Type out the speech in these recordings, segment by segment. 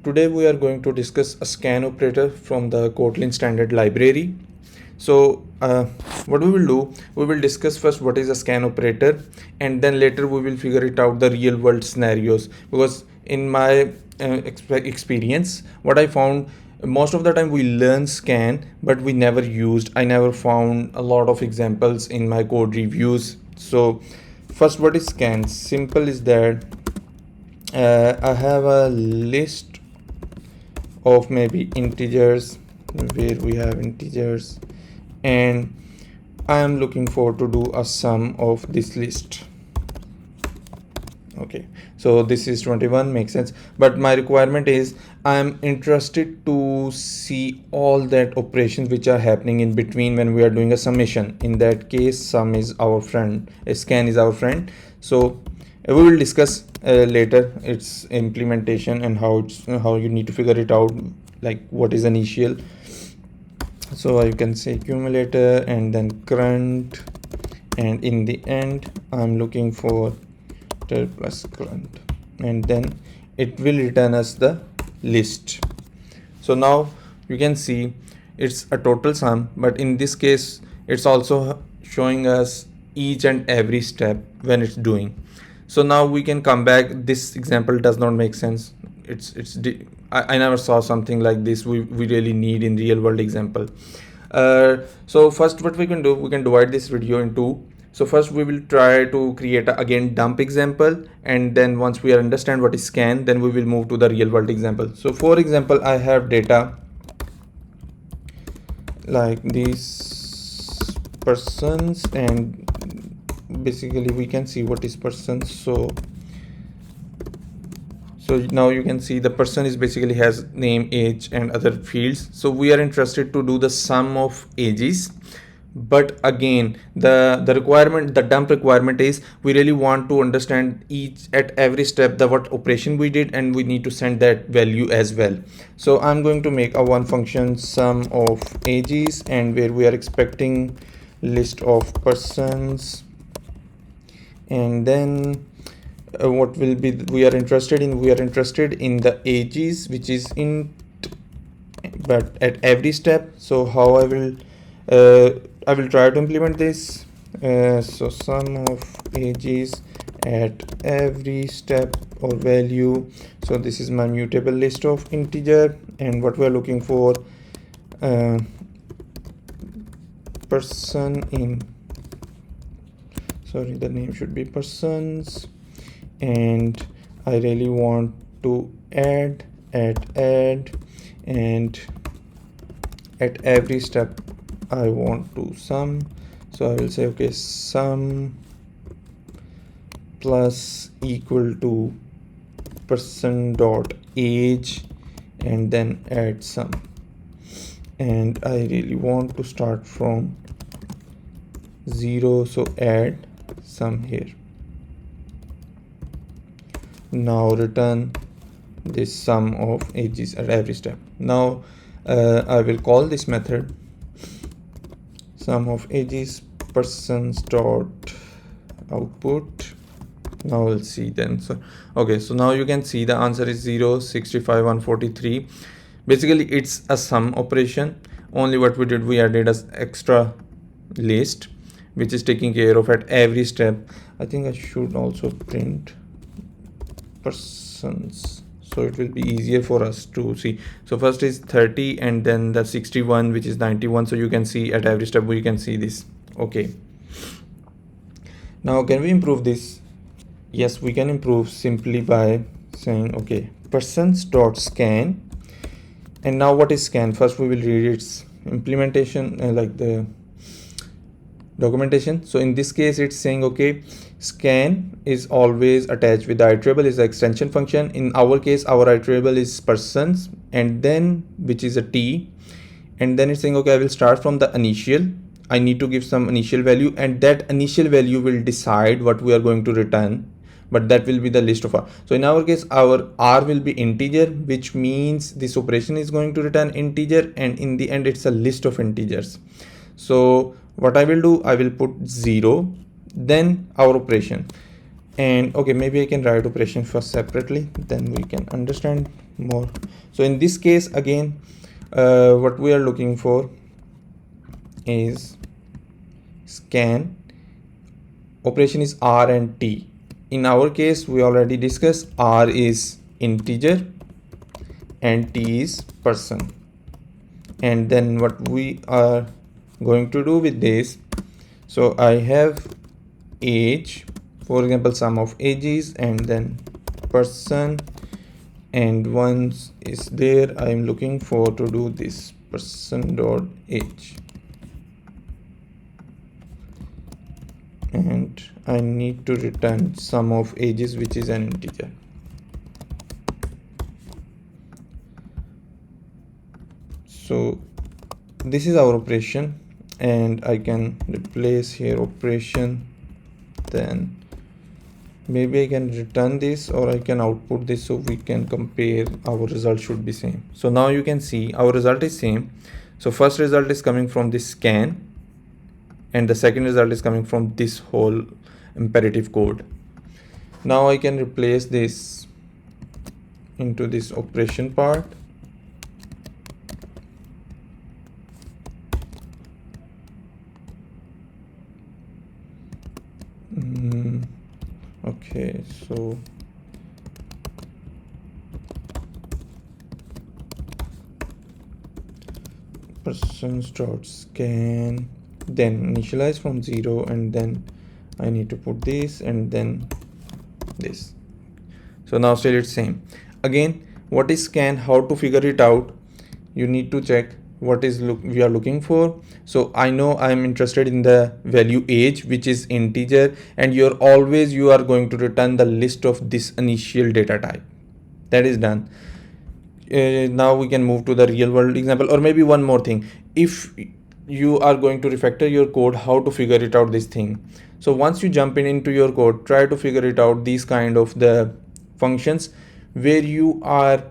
Today we are going to discuss a scan operator from the Kotlin standard library. So what we will do, we will discuss first what is a scan operator, and then later we will figure it out the real world scenarios, because in my experience what I found, most of the time we learn scan but we never used. I never found a lot of examples in my code reviews. So first, what is scan? Simple is that I have a list of maybe integers, where we have integers, and I am looking for to do a sum of this list. Okay, so this is 21, makes sense, but my requirement is I am interested to see all that operations which are happening in between when we are doing a summation. In that case, sum is our friend, scan is our friend. So we will discuss later its implementation and how you need to figure it out, like what is initial. So you can say accumulator and then current, and in the end I'm looking for plus current, and then it will return us the list. So now you can see it's a total sum, but in this case it's also showing us each and every step when it's doing. So now we can come back. This example does not make sense. I never saw something like this we really need in real world example. So first what we can do, we can divide this video in two. So first we will try to create again dump example, and then once we understand what is scan, then we will move to the real world example. So for example, I have data like these persons, and basically we can see what is persons. So now you can see the person is basically has name, age, and other fields. So we are interested to do the sum of ages, but again the requirement, the dump requirement is we really want to understand each at every step the what operation we did, and we need to send that value as well. So I'm going to make a one function sum of ages, and where we are expecting list of persons, and then what will be we are interested in the ages, which is int, but at every step. So how I will try to implement this. So sum of ages at every step or value. So this is my mutable list of integer, and what we are looking for, person in, sorry, the name should be persons, and I really want to add, and at every step I want to sum. So I will say okay, sum plus equal to person dot age, and then add sum, and I really want to start from 0, so add sum here. Now return this sum of ages at every step. Now I will call this method sum of ages persons dot output. Now we'll see then. So okay, so now you can see the answer is 0, 65, 143. Basically it's a sum operation, only what we did, we added as extra list which is taking care of at every step. I think I should also print persons, so it will be easier for us to see. So first is 30, and then the 61, which is 91. So you can see at every step we can see this. Okay, now can we improve this? Yes, we can improve simply by saying okay, persons dot scan. And now what is scan? First we will read its implementation, like the documentation. So in this case it's saying okay, scan is always attached with the iterable, is the extension function. In our case our iterable is persons, and then which is a t, and then it's saying okay, I will start from the initial. I need to give some initial value, and that initial value will decide what we are going to return, but that will be the list of r. So in our case our r will be integer, which means this operation is going to return integer, and in the end it's a list of integers. So what I will do, I will put 0, then our operation, and okay, maybe I can write operation first separately, then we can understand more. So in this case again, what we are looking for is scan. Operation is R and T. In our case, we already discussed R is integer and T is person. And then what we are going to do with this, so I have age, for example, sum of ages, and then person, and once is there, I am looking for to do this person dot age, and I need to return sum of ages, which is an integer. So this is our operation, and I can replace here operation, then maybe I can return this or I can output this so we can compare. Our result should be same. So now you can see our result is same. So first result is coming from this scan, and the second result is coming from this whole imperative code. Now I can replace this into this operation part. Okay, so persons dot scan, then initialize from 0, and then I need to put this and then this. So now still it's same. Again, what is scan? How to figure it out? You need to check what is we are looking for. So I know I am interested in the value age, which is integer, and you are going to return the list of this initial data type. That is done. Now we can move to the real world example, or maybe one more thing. If you are going to refactor your code, how to figure it out this thing. So once you jump into your code, try to figure it out these kind of the functions where you are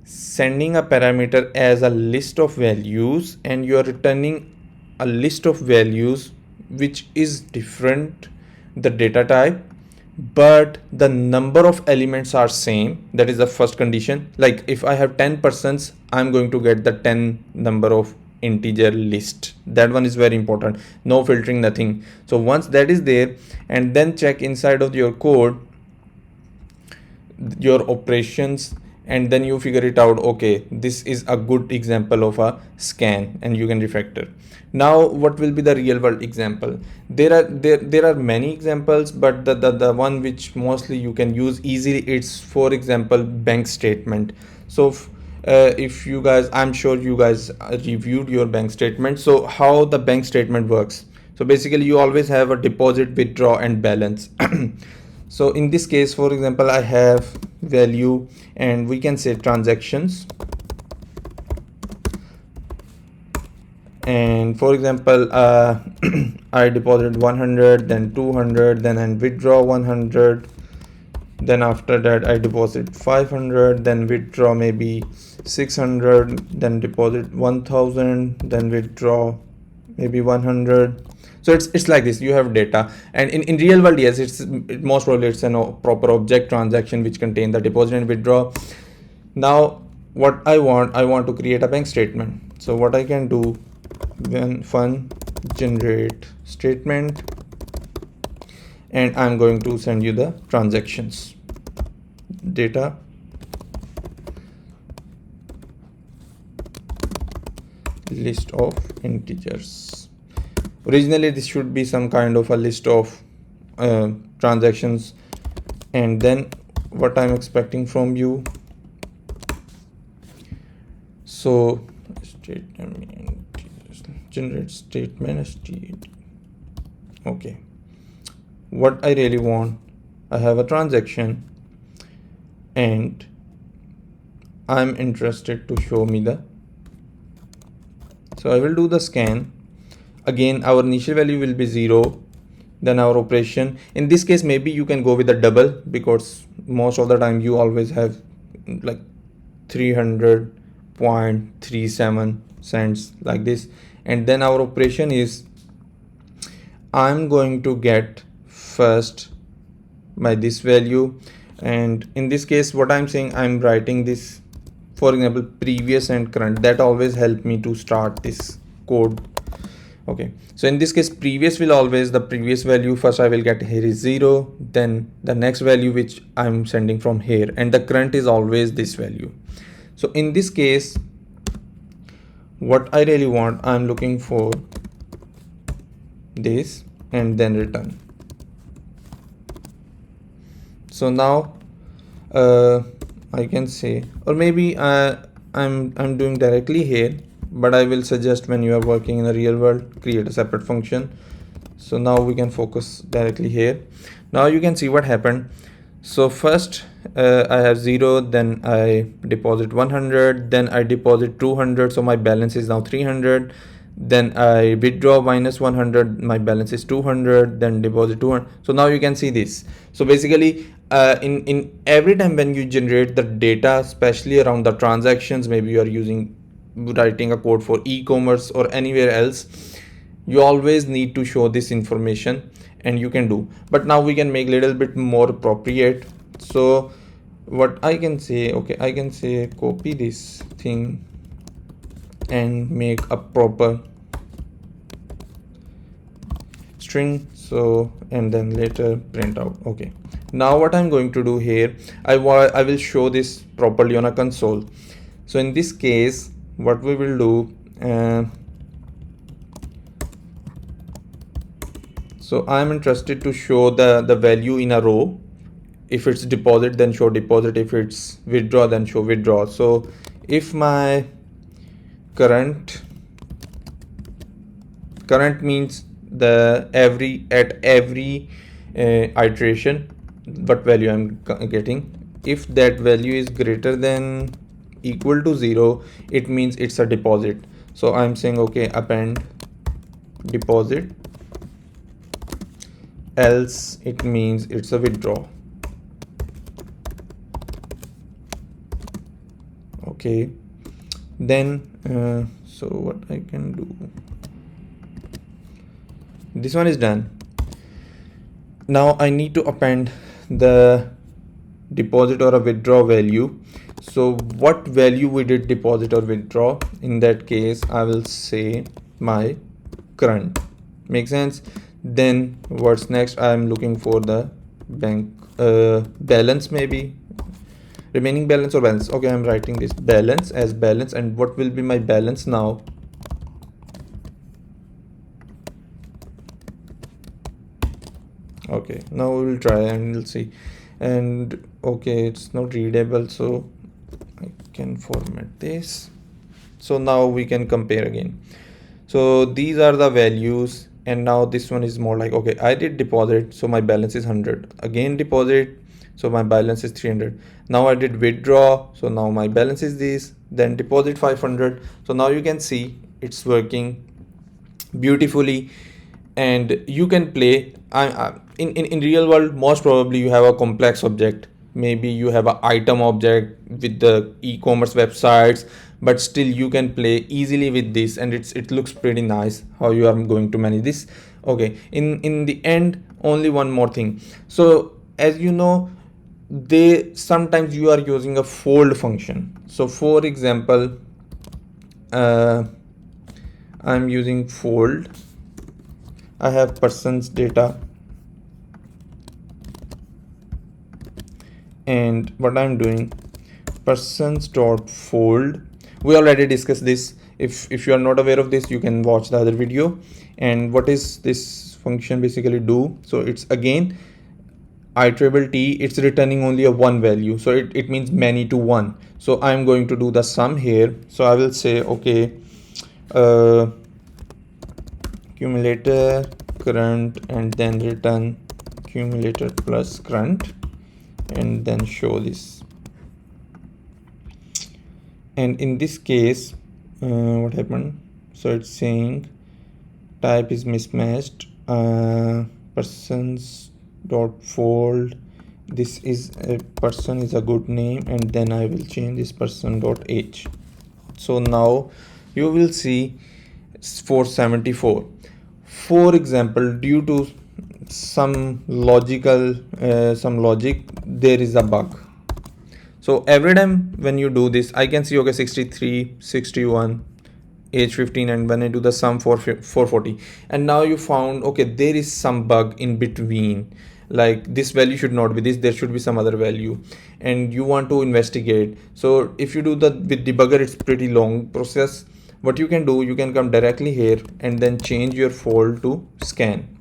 sending a parameter as a list of values and you are returning a list of values which is different, the data type, but the number of elements are same. That is the first condition. Like if I have 10 persons, I'm going to get the 10 number of integer list. That one is very important. No filtering, nothing. So once that is there, and then check inside of your code your operations, and then you figure it out. Okay, this is a good example of a scan, and you can refactor. Now what will be the real world example? There are many examples, but the one which mostly you can use easily, it's for example bank statement. So if you guys, I'm sure you guys reviewed your bank statement. So how the bank statement works? So basically you always have a deposit, withdraw, and balance. So in this case, for example, I have value, and we can say transactions, and for example I deposited 100, then 200, then I withdraw 100, then after that I deposit 500, then withdraw maybe 600, then deposit 1000, then withdraw maybe 100. So it's like this. You have data, and in real world, yes, most probably it's a proper object transaction which contain the deposit and withdraw. Now what I want to create a bank statement. So what I can do, when fun generate statement, and I'm going to send you the transactions data, list of integers. Originally this should be some kind of a list of transactions, and then what I'm expecting from you. So statement, generate statement. Okay, what I really want, I have a transaction and I'm interested to show me the, so I will do the scan. Again, our initial value will be 0, then our operation. In this case, maybe you can go with a double, because most of the time you always have like 300.37 cents like this. And then our operation is, I'm going to get first by this value, and in this case what I'm saying, I'm writing this for example previous and current, that always help me to start this code. Okay, so in this case previous will always, the previous value first I will get here is 0, then the next value which I'm sending from here, and the current is always this value. So in this case what I really want, I'm looking for this and then return. So now I can say, or maybe I'm doing directly here, but I will suggest when you are working in the real world, create a separate function. So now we can focus directly here. Now you can see what happened. So first I have 0, then I deposit 100, then I deposit 200, so my balance is now 300. Then I withdraw minus 100, my balance is 200, then deposit 200. So now you can see this. So basically in every time when you generate the data, especially around the transactions, maybe you are writing a code for e-commerce or anywhere else, you always need to show this information, and you can do. But now we can make a little bit more appropriate. So what I can say, okay, I can say copy this thing and make a proper string, so and then later print out. Okay, now what I'm going to do here, I will show this properly on a console. So in this case what we will do, so I'm interested to show the value in a row. If it's deposit, then show deposit. If it's withdraw, then show withdraw. So if my current means the every iteration what value I'm getting, if that value is greater than equal to 0, it means it's a deposit. So I'm saying okay, append deposit, else it means it's a withdraw. Okay, then so what I can do, this one is done. Now I need to append the deposit or a withdraw value. So what value we did deposit or withdraw? In that case I will say my current. Make sense? Then what's next? I'm looking for the bank balance, maybe remaining balance or balance. Okay, I'm writing this balance as balance, and what will be my balance now? Okay, now we will try and we'll see. And okay, it's not readable, so I can format this. So now we can compare again. So these are the values, and now this one is more like, okay, I did deposit, so my balance is 100. Again deposit, so my balance is 300. Now I did withdraw, so now my balance is this. Then deposit 500. So now you can see it's working beautifully, and you can play. In real world, most probably you have a complex object. Maybe you have an item object with the e-commerce websites, but still you can play easily with this, and it looks pretty nice how you are going to manage this. Okay, in the end, only one more thing. So as you know, sometimes you are using a fold function. So for example, I'm using fold. I have person's data, and what I'm doing, persons dot fold. We already discussed this. If you are not aware of this, you can watch the other video. And what is this function basically do? So it's again iterable t, it's returning only a one value, so it means many to one. So I'm going to do the sum here. So I will say okay, accumulator current, and then return accumulator plus current, and then show this. And in this case what happened, so it's saying type is mismatched, persons dot fold, this is a person is a good name, and then I will change this person dot age. So now you will see it's 474. For example, due to some logic there is a bug. So every time when you do this, I can see, okay, 63, 61, age 15, and when I do the sum for 440, and now you found, okay, there is some bug in between, like this value should not be this, there should be some other value, and you want to investigate. So if you do that with debugger, it's pretty long process. What you can do, you can come directly here and then change your fold to scan,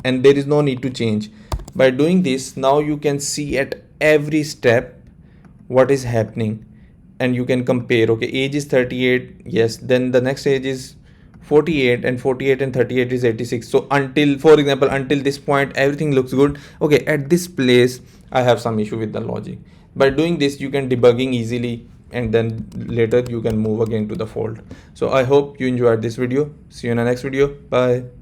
and there is no need to change. By doing this, now you can see at every step what is happening, and you can compare, okay, age is 38, yes, then the next age is 48, and 48 and 38 is 86. So until, for example, until this point everything looks good. Okay, at this place I have some issue with the logic. By doing this, you can debugging easily, and then later you can move again to the fault. So I hope you enjoyed this video. See you in the next video. Bye.